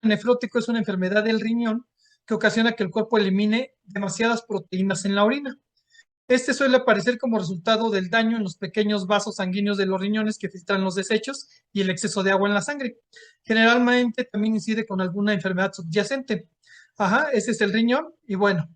nefrótico es una enfermedad del riñón que ocasiona que el cuerpo elimine demasiadas proteínas en la orina. Este suele aparecer como resultado del daño en los pequeños vasos sanguíneos de los riñones que filtran los desechos y el exceso de agua en la sangre. Generalmente también incide con alguna enfermedad subyacente. Ajá, ese es el riñón y bueno,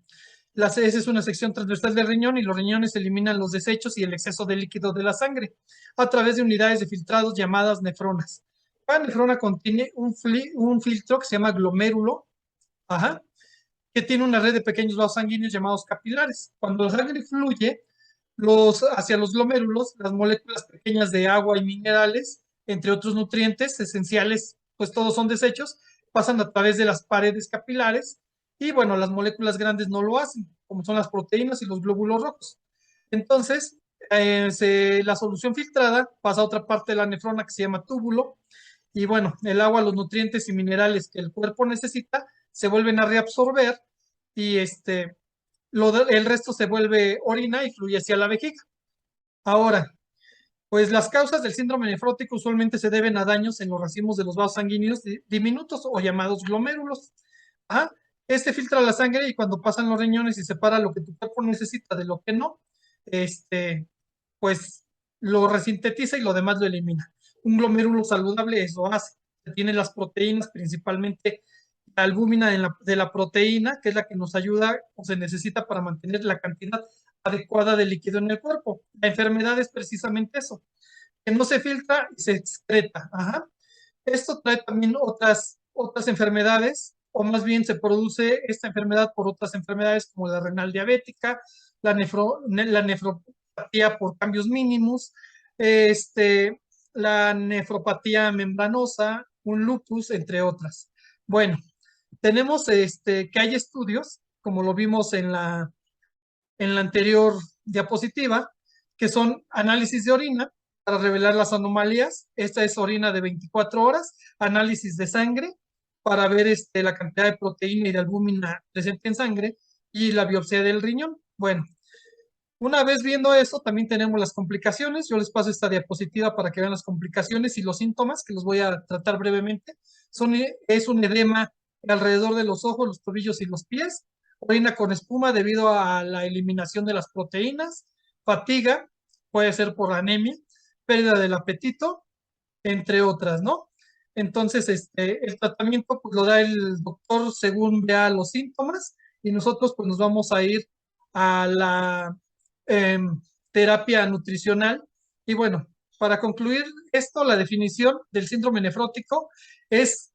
esa es una sección transversal del riñón y los riñones eliminan los desechos y el exceso de líquido de la sangre a través de unidades de filtrados llamadas nefronas. Cada nefrona contiene un filtro que se llama glomérulo, ajá, que tiene una red de pequeños vasos sanguíneos llamados capilares. Cuando la sangre fluye hacia los glomérulos, las moléculas pequeñas de agua y minerales, entre otros nutrientes esenciales, pues todos son desechos, pasan a través de las paredes capilares y bueno, las moléculas grandes no lo hacen, como son las proteínas y los glóbulos rojos. Entonces, la solución filtrada pasa a otra parte de la nefrona que se llama túbulo y bueno, el agua, los nutrientes y minerales que el cuerpo necesita se vuelven a reabsorber y el resto se vuelve orina y fluye hacia la vejiga. Ahora, pues las causas del síndrome nefrótico usualmente se deben a daños en los racimos de los vasos sanguíneos diminutos o llamados glomérulos. ¿Ah? Este filtra la sangre y cuando pasan los riñones y separa lo que tu cuerpo necesita de lo que no, pues lo resintetiza y lo demás lo elimina. Un glomérulo saludable eso hace. Tiene las proteínas, principalmente la albúmina de la proteína, que es la que nos ayuda o se necesita para mantener la cantidad adecuada de líquido en el cuerpo. La enfermedad es precisamente eso, que no se filtra y se excreta. Ajá. Esto trae también otras enfermedades, o más bien se produce esta enfermedad por otras enfermedades como la renal diabética, la nefropatía por cambios mínimos, la nefropatía membranosa, un lupus, entre otras. Bueno, tenemos que hay estudios, como lo vimos en la anterior diapositiva, que son análisis de orina para revelar las anomalías. Esta es orina de 24 horas, análisis de sangre para ver la cantidad de proteína y de albúmina presente en sangre y la biopsia del riñón. Bueno, una vez viendo eso, también tenemos las complicaciones. Yo les paso esta diapositiva para que vean las complicaciones y los síntomas, que los voy a tratar brevemente. Es un edema alrededor de los ojos, los tobillos y los pies, orina con espuma debido a la eliminación de las proteínas, fatiga, puede ser por anemia, pérdida del apetito, entre otras, ¿no? Entonces, el tratamiento pues, lo da el doctor según vea los síntomas y nosotros pues nos vamos a ir a la terapia nutricional. Y bueno, para concluir esto, la definición del síndrome nefrótico es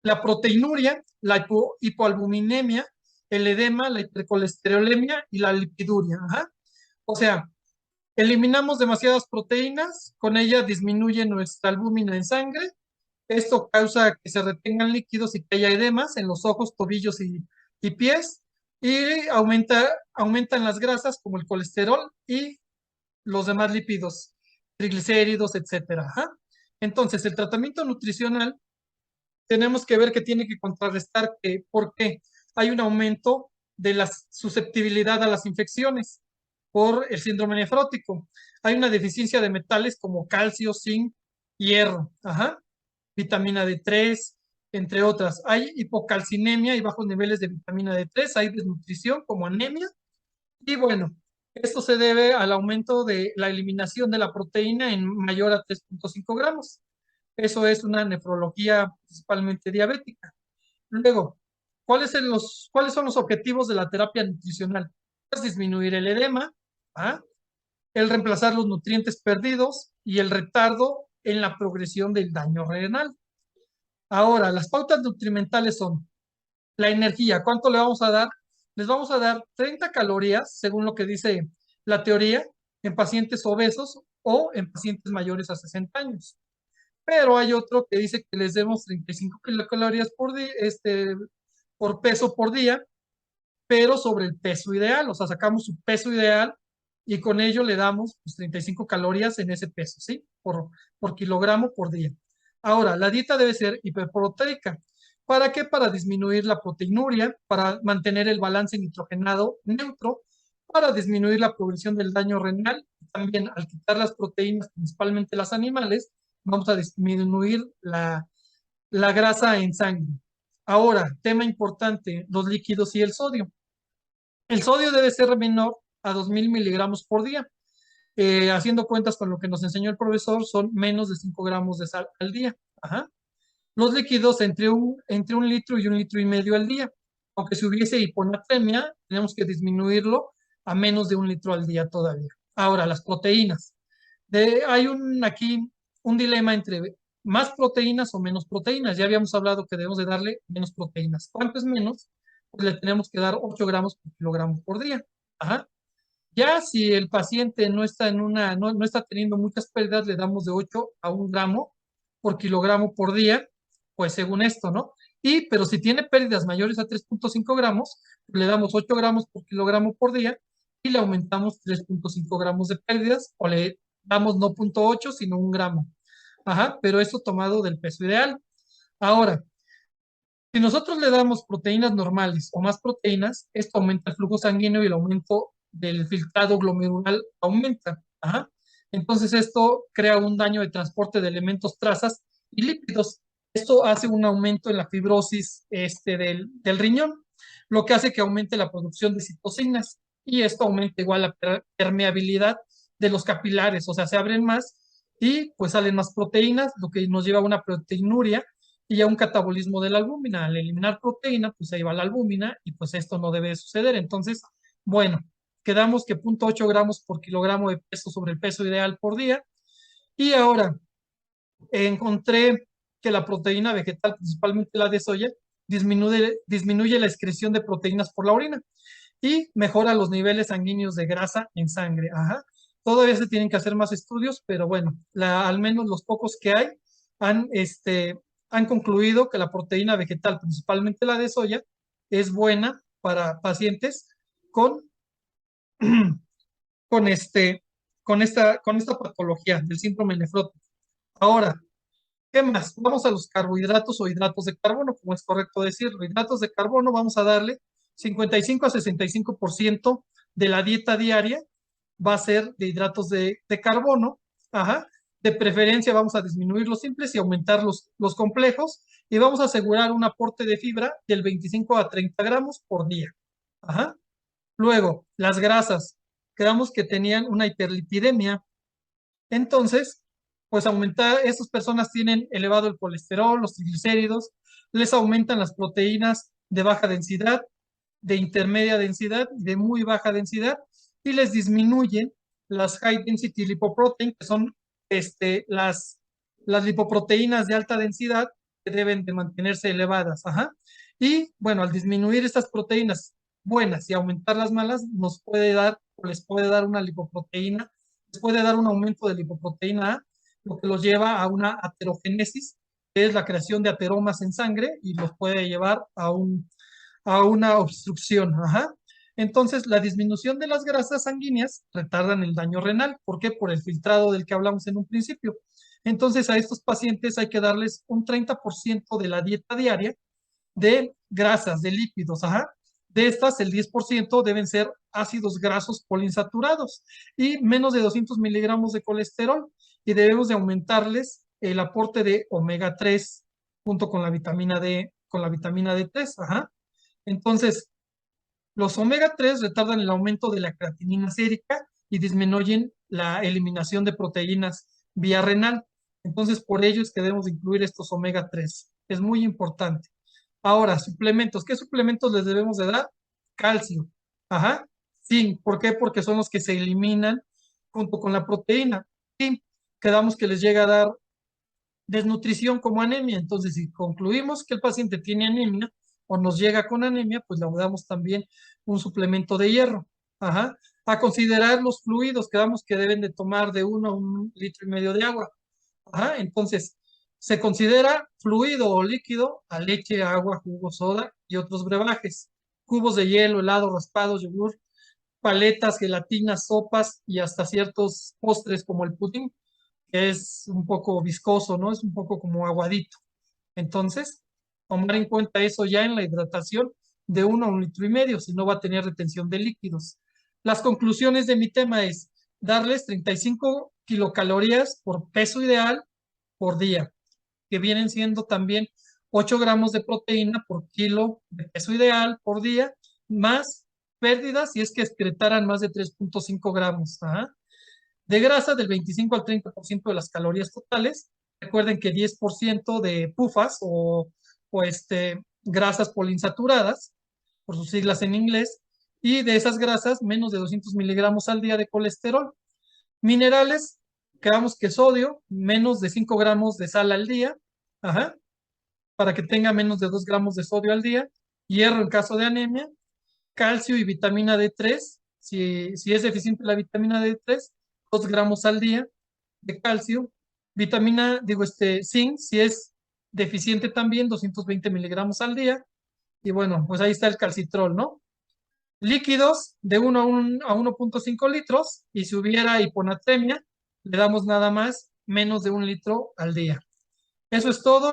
la proteinuria, la hipoalbuminemia, el edema, la hipercolesterolemia y la lipiduria. Ajá. O sea, eliminamos demasiadas proteínas, con ella disminuye nuestra albúmina en sangre. Esto causa que se retengan líquidos y que haya edemas en los ojos, tobillos y pies. Y aumentan las grasas como el colesterol y los demás lípidos, triglicéridos, etcétera. Ajá. Entonces, el tratamiento nutricional tenemos que ver que tiene que contrarrestar por qué hay un aumento de la susceptibilidad a las infecciones por el síndrome nefrótico. Hay una deficiencia de metales como calcio, zinc, hierro, ajá, vitamina D3, entre otras. Hay hipocalcinemia y bajos niveles de vitamina D3, hay desnutrición como anemia. Y bueno, esto se debe al aumento de la eliminación de la proteína en mayor a 3.5 gramos. Eso es una nefrología principalmente diabética. Luego, ¿cuáles son los objetivos de la terapia nutricional? Es disminuir el edema, ¿ah? El reemplazar los nutrientes perdidos y el retardo en la progresión del daño renal. Ahora, las pautas nutrimentales son la energía. ¿Cuánto le vamos a dar? Les vamos a dar 30 calorías, según lo que dice la teoría, en pacientes obesos o en pacientes mayores a 60 años. Pero hay otro que dice que les demos 35 kilocalorías por peso por día, pero sobre el peso ideal, o sea, sacamos su peso ideal y con ello le damos pues, 35 calorías en ese peso, ¿sí? Por kilogramo por día. Ahora, la dieta debe ser hiperproteica. ¿Para qué? Para disminuir la proteinuria, para mantener el balance nitrogenado neutro, para disminuir la progresión del daño renal. También al quitar las proteínas, principalmente las animales, vamos a disminuir la la grasa en sangre. Ahora, tema importante, los líquidos y el sodio. El sodio debe ser menor a 2000 miligramos por día. Haciendo cuentas con lo que nos enseñó el profesor, son menos de 5 gramos de sal al día. Ajá. Los líquidos entre un litro y un litro y medio al día. Aunque si hubiese hiponatremia, tenemos que disminuirlo a menos de un litro al día todavía. Ahora, las proteínas. Hay aquí un dilema entre más proteínas o menos proteínas. Ya habíamos hablado que debemos de darle menos proteínas. ¿Cuánto es menos? Pues le tenemos que dar 8 gramos por kilogramo por día. Ajá. Ya si el paciente no está no está teniendo muchas pérdidas, le damos de 8 a 1 gramo por kilogramo por día, pues según esto, ¿no? Pero si tiene pérdidas mayores a 3.5 gramos, le damos 8 gramos por kilogramo por día y le aumentamos 3.5 gramos de pérdidas o le damos no 0.8, sino 1 gramo. Ajá, pero esto tomado del peso ideal. Ahora, si nosotros le damos proteínas normales o más proteínas, esto aumenta el flujo sanguíneo y el aumento del filtrado glomerular aumenta. Ajá. Entonces esto crea un daño de transporte de elementos, trazas y lípidos. Esto hace un aumento en la fibrosis del riñón, lo que hace que aumente la producción de citocinas y esto aumenta igual la permeabilidad de los capilares, o sea, se abren más y pues salen más proteínas, lo que nos lleva a una proteinuria y a un catabolismo de la albúmina. Al eliminar proteína, pues ahí va la albúmina y pues esto no debe suceder. Entonces, bueno, quedamos que 0.8 gramos por kilogramo de peso sobre el peso ideal por día. Y ahora encontré que la proteína vegetal, principalmente la de soya, disminuye la excreción de proteínas por la orina y mejora los niveles sanguíneos de grasa en sangre. Ajá. Todavía se tienen que hacer más estudios, pero bueno, al menos los pocos que hay han, han concluido que la proteína vegetal, principalmente la de soya, es buena para pacientes con, con, con esta patología del síndrome nefrótico. Ahora, ¿qué más? Vamos a los carbohidratos o hidratos de carbono, como es correcto decirlo. Hidratos de carbono, vamos a darle 55 a 65% de la dieta diaria va a ser de hidratos de carbono. Ajá. De preferencia vamos a disminuir los simples y aumentar los complejos y vamos a asegurar un aporte de fibra del 25 a 30 gramos por día. Ajá. Luego, las grasas. Quedamos que tenían una hiperlipidemia. Entonces, pues aumentar, estas personas tienen elevado el colesterol, los triglicéridos, les aumentan las proteínas de baja densidad, de intermedia densidad y de muy baja densidad, y les disminuyen las high density lipoprotein, que son las lipoproteínas de alta densidad que deben de mantenerse elevadas. Ajá. Y bueno, al disminuir estas proteínas buenas y aumentar las malas, nos puede dar, o les puede dar una lipoproteína, les puede dar un aumento de lipoproteína A, lo que los lleva a una aterogénesis, que es la creación de ateromas en sangre y los puede llevar a una obstrucción. Ajá. Entonces, la disminución de las grasas sanguíneas retardan el daño renal. ¿Por qué? Por el filtrado del que hablamos en un principio. Entonces, a estos pacientes hay que darles un 30% de la dieta diaria de grasas, de lípidos. Ajá. De estas, el 10% deben ser ácidos grasos poliinsaturados y menos de 200 miligramos de colesterol. Y debemos de aumentarles el aporte de omega 3 junto con la vitamina D, con la vitamina D3. Ajá. Entonces, los omega 3 retardan el aumento de la creatinina sérica y disminuyen la eliminación de proteínas vía renal. Entonces, por ello es que debemos incluir estos omega 3. Es muy importante. Ahora, suplementos. ¿Qué suplementos les debemos de dar? Calcio. Ajá. Sí. ¿Por qué? Porque son los que se eliminan junto con la proteína. Sí. Quedamos que les llega a dar desnutrición como anemia. Entonces, si concluimos que el paciente tiene anemia o nos llega con anemia, pues le damos también un suplemento de hierro. Ajá. A considerar los fluidos, quedamos que deben de tomar de 1 a 1,5 litros de agua. Ajá. Entonces, se considera fluido o líquido a leche, agua, jugo, soda y otros brebajes. Cubos de hielo, helado, raspados, yogur, paletas, gelatinas, sopas y hasta ciertos postres como el pudding, que es un poco viscoso, ¿no? Es un poco como aguadito. Entonces, tomar en cuenta eso ya en la hidratación de 1 a 1,5 litros, si no va a tener retención de líquidos. Las conclusiones de mi tema es darles 35 kilocalorías por peso ideal por día, que vienen siendo también 8 gramos de proteína por kilo de peso ideal por día, más pérdidas si es que excretaran más de 3,5 gramos. Ajá. De grasa del 25 al 30% de las calorías totales. Recuerden que 10% de PUFAs o grasas poliinsaturadas, por sus siglas en inglés, y de esas grasas menos de 200 miligramos al día de colesterol. Minerales, quedamos que sodio, menos de 5 gramos de sal al día, ajá, para que tenga menos de 2 gramos de sodio al día. Hierro en caso de anemia, calcio y vitamina D3, si es deficiente la vitamina D3, 2 gramos al día de calcio. Zinc, si es deficiente también, 220 miligramos al día. Y bueno, pues ahí está el calcitrol, ¿no? Líquidos de 1 a 1,5 litros, y si hubiera hiponatremia, le damos nada más menos de 1 litro al día. Eso es todo.